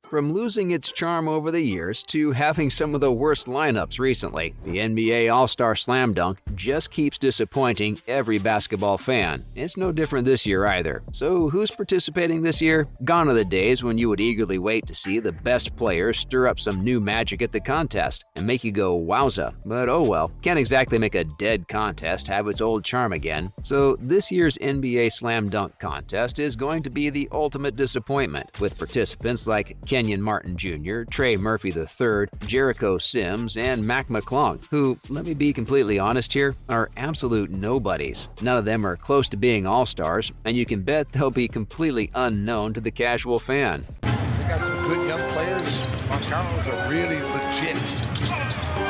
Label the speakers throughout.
Speaker 1: From losing its charm over the years to having some of the worst lineups recently, the NBA All-Star Slam Dunk just keeps disappointing every basketball fan. It's no different this year either. So who's participating this year? Gone are the days when you would eagerly wait to see the best players stir up some new magic at the contest and make you go wowza. But oh well, can't exactly make a dead contest have its old charm again. So this year's NBA Slam Dunk contest is going to be the ultimate disappointment, with participants like Kenyon Martin Jr., Trey Murphy III, Jericho Sims, and Mac McClung, who, let me be completely honest here, are absolute nobodies. None of them are close to being all-stars, and you can bet they'll be completely unknown to the casual fan.
Speaker 2: They got some good young players. Marcanos are really legit.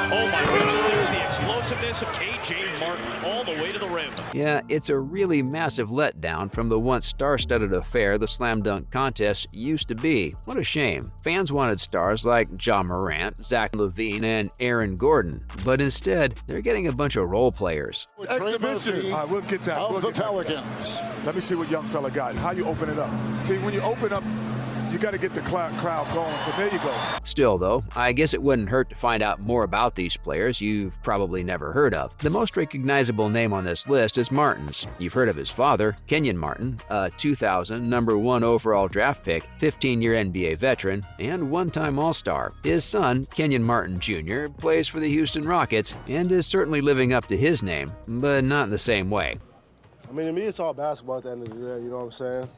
Speaker 3: Oh my goodness, there's the explosiveness of KJ Martin all the way to the rim.
Speaker 1: Yeah, it's a really massive letdown from the once star-studded affair the Slam Dunk contest used to be. What a shame. Fans wanted stars like Ja Morant, Zach LaVine, and Aaron Gordon, but instead, they're getting a bunch of role players.
Speaker 4: Exhibition.
Speaker 5: All right, we'll get that.
Speaker 4: Of the Pelicans.
Speaker 5: Let me see what young fella got. How you open it up? See, when you open up, you got to get the crowd going. So there you go.
Speaker 1: Still, though, I guess it wouldn't hurt to find out more about these players you've probably never heard of. The most recognizable name on this list is Martin's. You've heard of his father, Kenyon Martin, a 2000 number 1 overall draft pick, 15-year NBA veteran, and one-time All-Star. His son, Kenyon Martin Jr., plays for the Houston Rockets and is certainly living up to his name, but not in the same way.
Speaker 6: I mean, to me, it's all basketball at the end of the day, you know what I'm saying?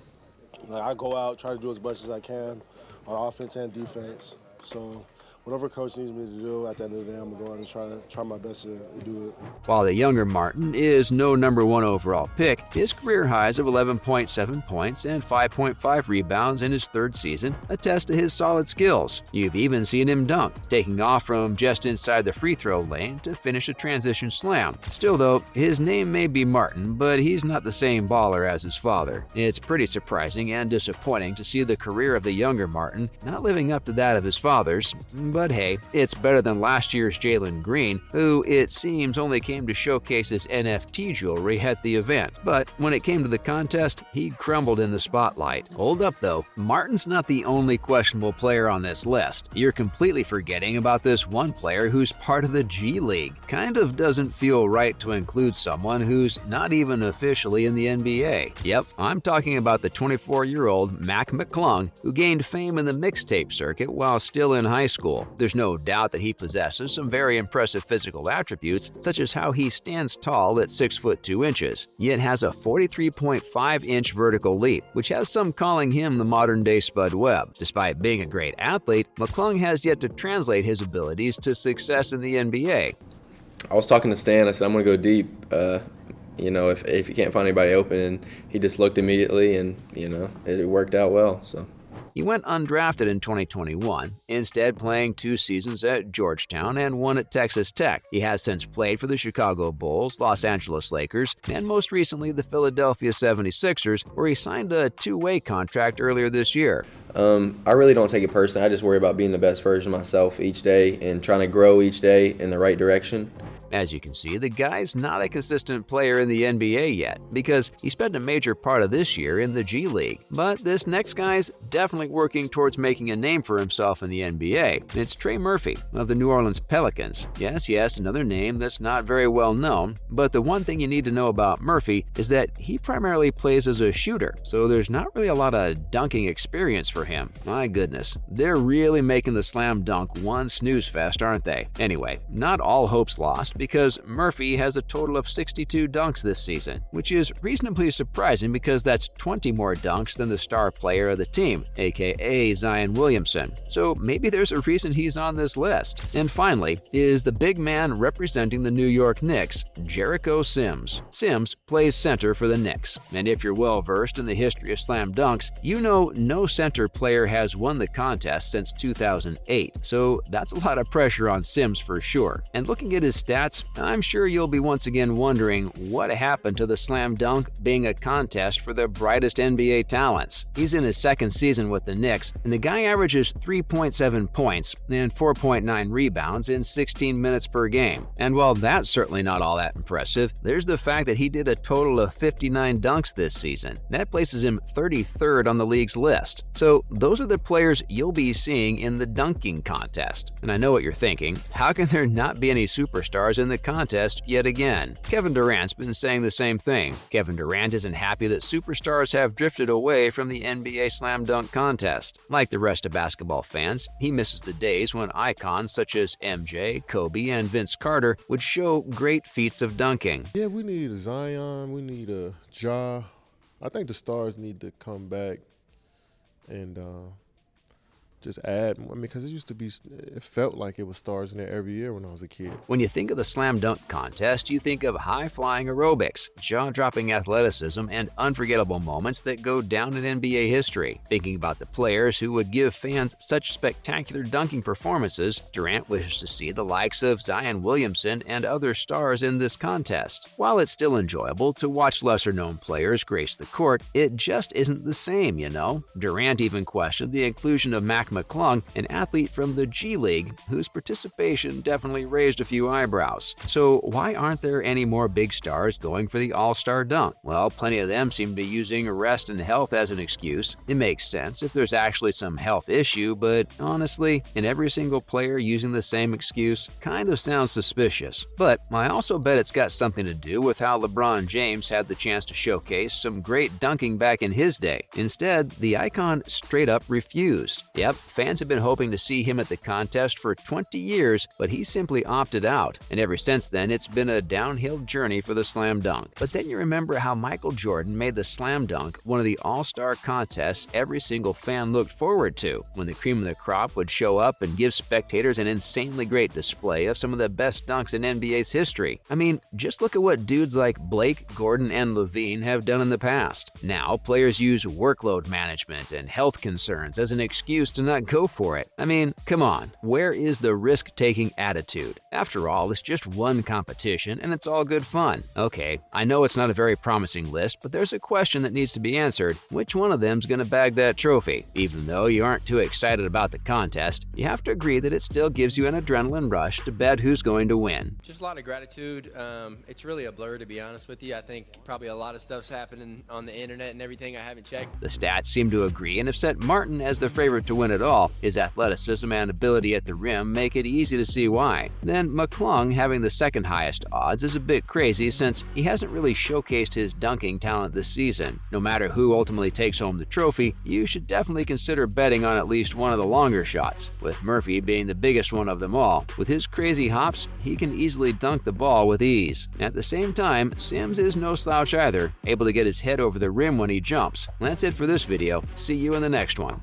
Speaker 6: Like, I go out, try to do as much as I can on offense and defense. So whatever coach needs me to do, at the end of the day, I'm going to go out and try my best to do it.
Speaker 1: While the younger Martin is no number 1 overall pick, his career highs of 11.7 points and 5.5 rebounds in his third season attest to his solid skills. You've even seen him dunk, taking off from just inside the free throw lane to finish a transition slam. Still though, his name may be Martin, but he's not the same baller as his father. It's pretty surprising and disappointing to see the career of the younger Martin not living up to that of his father's. But hey, it's better than last year's Jalen Green, who it seems only came to showcase his NFT jewelry at the event. But when it came to the contest, he crumbled in the spotlight. Hold up though, Martin's not the only questionable player on this list. You're completely forgetting about this one player who's part of the G League. Kind of doesn't feel right to include someone who's not even officially in the NBA. Yep, I'm talking about the 24-year-old Mac McClung, who gained fame in the mixtape circuit while still in high school. There's no doubt that he possesses some very impressive physical attributes, such as how he stands tall at 6 foot 2 inches, yet has a 43.5-inch vertical leap, which has some calling him the modern-day Spud Webb. Despite being a great athlete, McClung has yet to translate his abilities to success in the NBA.
Speaker 7: I was talking to Stan. I said, I'm going to go deep. If you can't find anybody open, and he just looked immediately, and, it worked out well, so.
Speaker 1: He went undrafted in 2021, instead playing 2 seasons at Georgetown and 1 at Texas Tech. He has since played for the Chicago Bulls, Los Angeles Lakers, and most recently the Philadelphia 76ers, where he signed a 2-way contract earlier this year.
Speaker 7: I really don't take it personally. I just worry about being the best version of myself each day and trying to grow each day in the right direction.
Speaker 1: As you can see, the guy's not a consistent player in the NBA yet, because he spent a major part of this year in the G League. But this next guy's definitely working towards making a name for himself in the NBA. It's Trey Murphy of the New Orleans Pelicans. Yes, another name that's not very well known, but the one thing you need to know about Murphy is that he primarily plays as a shooter, so there's not really a lot of dunking experience for him. My goodness, they're really making the slam dunk one snooze fest, aren't they? Anyway, not all hope's lost, because Murphy has a total of 62 dunks this season, which is reasonably surprising because that's 20 more dunks than the star player of the team, aka Zion Williamson. So maybe there's a reason he's on this list. And finally is the big man representing the New York Knicks, Jericho Sims. Sims plays center for the Knicks, and if you're well versed in the history of slam dunks, you know no center player has won the contest since 2008. So that's a lot of pressure on Sims for sure. And looking at his stats stats, I'm sure you'll be once again wondering what happened to the slam dunk being a contest for the brightest NBA talents. He's in his second season with the Knicks, and the guy averages 3.7 points and 4.9 rebounds in 16 minutes per game. And while that's certainly not all that impressive, there's the fact that he did a total of 59 dunks this season. That places him 33rd on the league's list. So those are the players you'll be seeing in the dunking contest. And I know what you're thinking, how can there not be any superstars in the contest yet again? Kevin Durant's been saying the same thing. Kevin Durant isn't happy that superstars have drifted away from the NBA slam dunk contest. Like the rest of basketball fans, he misses the days when icons such as MJ, Kobe, and Vince Carter would show great feats of dunking.
Speaker 8: Yeah, we need a Zion, we need a Ja. I think the stars need to come back and just add. I mean, because it felt like it was stars in there every year when I was a kid.
Speaker 1: When you think of the slam dunk contest, you think of high-flying aerobics, jaw-dropping athleticism, and unforgettable moments that go down in NBA history. Thinking about the players who would give fans such spectacular dunking performances, Durant wishes to see the likes of Zion Williamson and other stars in this contest. While it's still enjoyable to watch lesser-known players grace the court, it just isn't the same, you know? Durant even questioned the inclusion of Mac McClung, an athlete from the G League, whose participation definitely raised a few eyebrows. So why aren't there any more big stars going for the All-Star dunk? Well, plenty of them seem to be using rest and health as an excuse. It makes sense if there's actually some health issue, but honestly, in every single player using the same excuse kind of sounds suspicious. But I also bet it's got something to do with how LeBron James had the chance to showcase some great dunking back in his day. Instead, the icon straight up refused. Yep, fans have been hoping to see him at the contest for 20 years, but he simply opted out. And ever since then, it's been a downhill journey for the slam dunk. But then you remember how Michael Jordan made the slam dunk one of the all-star contests every single fan looked forward to, when the cream of the crop would show up and give spectators an insanely great display of some of the best dunks in NBA's history. I mean, just look at what dudes like Blake, Gordon, and Levine have done in the past. Now, players use workload management and health concerns as an excuse to not go for it. I mean, come on, where is the risk-taking attitude? After all, it's just one competition and it's all good fun. Okay, I know it's not a very promising list, but there's a question that needs to be answered. Which one of them's gonna bag that trophy? Even though you aren't too excited about the contest, you have to agree that it still gives you an adrenaline rush to bet who's going to win.
Speaker 7: Just a lot of gratitude. It's really a blur, to be honest with you. I think probably a lot of stuff's happening on the internet and everything I haven't checked.
Speaker 1: The stats seem to agree and have set Martin as the favorite to win it all. His athleticism and ability at the rim make it easy to see why. Then McClung having the second highest odds is a bit crazy since he hasn't really showcased his dunking talent this season. No matter who ultimately takes home the trophy, you should definitely consider betting on at least one of the longer shots, with Murphy being the biggest one of them all. With his crazy hops, he can easily dunk the ball with ease. At the same time, Sims is no slouch either, able to get his head over the rim when he jumps. That's it for this video. See you in the next one.